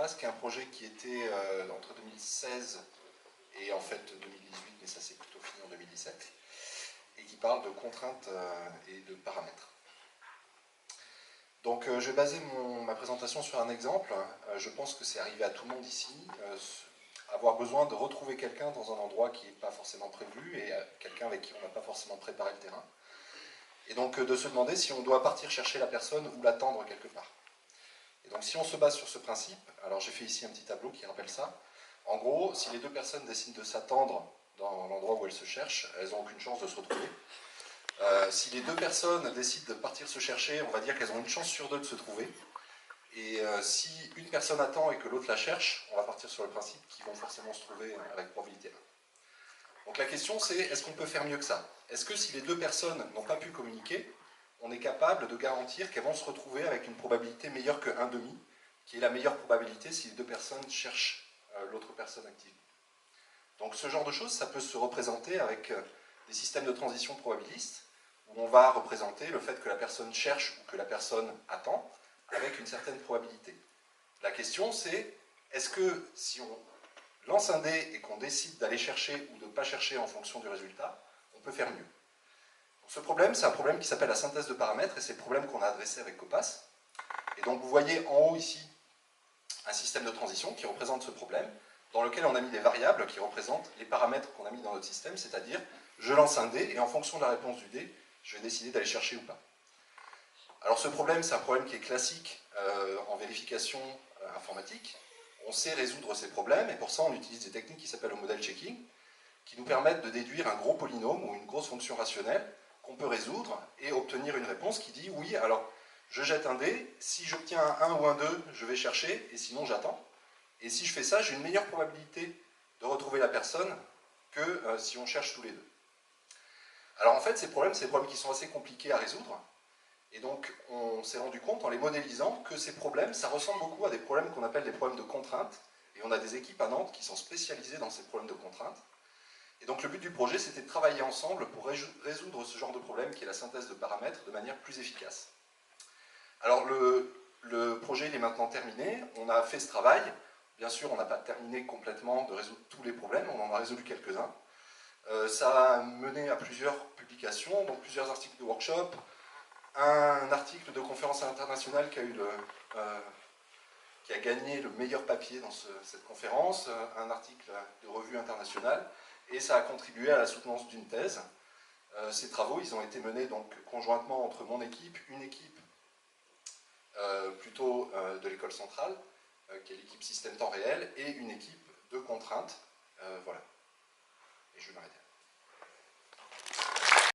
Copas, qui est un projet qui était entre 2016 et en fait 2018, mais ça s'est plutôt fini en 2017, et qui parle de contraintes et de paramètres. Donc je vais baser ma présentation sur un exemple. Je pense que c'est arrivé à tout le monde ici, avoir besoin de retrouver quelqu'un dans un endroit qui n'est pas forcément prévu, et quelqu'un avec qui on n'a pas forcément préparé le terrain. Et donc de se demander si on doit partir chercher la personne ou l'attendre quelque part. Et donc si on se base sur ce principe, alors j'ai fait ici un petit tableau qui rappelle ça. En gros, si les deux personnes décident de s'attendre dans l'endroit où elles se cherchent, elles n'ont aucune chance de se retrouver. Si les deux personnes décident de partir se chercher, on va dire qu'elles ont une chance sur deux de se trouver. Et si une personne attend et que l'autre la cherche, on va partir sur le principe qu'ils vont forcément se trouver avec probabilité 1. Donc la question c'est, est-ce qu'on peut faire mieux que ça? Est-ce que si les deux personnes n'ont pas pu communiquer, on est capable de garantir qu'elles vont se retrouver avec une probabilité meilleure que 1,5, qui est la meilleure probabilité si les deux personnes cherchent l'autre personne activement. Donc ce genre de choses, ça peut se représenter avec des systèmes de transition probabilistes, où on va représenter le fait que la personne cherche ou que la personne attend, avec une certaine probabilité. La question c'est, est-ce que si on lance un dé et qu'on décide d'aller chercher ou de ne pas chercher en fonction du résultat, on peut faire mieux. Donc ce problème, c'est un problème qui s'appelle la synthèse de paramètres, et c'est le problème qu'on a adressé avec Copas. Et donc vous voyez en haut ici un système de transition qui représente ce problème, dans lequel on a mis des variables qui représentent les paramètres qu'on a mis dans notre système, c'est-à-dire je lance un dé et en fonction de la réponse du dé, je vais décider d'aller chercher ou pas. Alors ce problème, c'est un problème qui est classique en vérification informatique. On sait résoudre ces problèmes, et pour ça on utilise des techniques qui s'appellent le model checking, qui nous permettent de déduire un gros polynôme ou une grosse fonction rationnelle qu'on peut résoudre et obtenir une réponse qui dit oui, alors je jette un dé, si j'obtiens un 1 ou un 2, je vais chercher, et sinon j'attends. Et si je fais ça, j'ai une meilleure probabilité de retrouver la personne que si on cherche tous les deux. Alors en fait, ces problèmes, c'est des problèmes qui sont assez compliqués à résoudre. Et donc, on s'est rendu compte, en les modélisant, que ces problèmes, ça ressemble beaucoup à des problèmes qu'on appelle des problèmes de contraintes. Et on a des équipes à Nantes qui sont spécialisées dans ces problèmes de contraintes. Et donc, le but du projet, c'était de travailler ensemble pour résoudre ce genre de problème qui est la synthèse de paramètres de manière plus efficace. Alors, le projet, il est maintenant terminé. On a fait ce travail. Bien sûr, on n'a pas terminé complètement de résoudre tous les problèmes. On en a résolu quelques-uns. Ça a mené à plusieurs publications, donc plusieurs articles de workshop, un article de conférence internationale qui a gagné le meilleur papier dans cette conférence, un article de revue internationale, et ça a contribué à la soutenance d'une thèse. Ces travaux, ils ont été menés donc conjointement entre mon équipe, une équipe plutôt de l'école centrale, qui est l'équipe système temps réel, et une équipe de contraintes. Voilà. Et je vais m'arrêter là.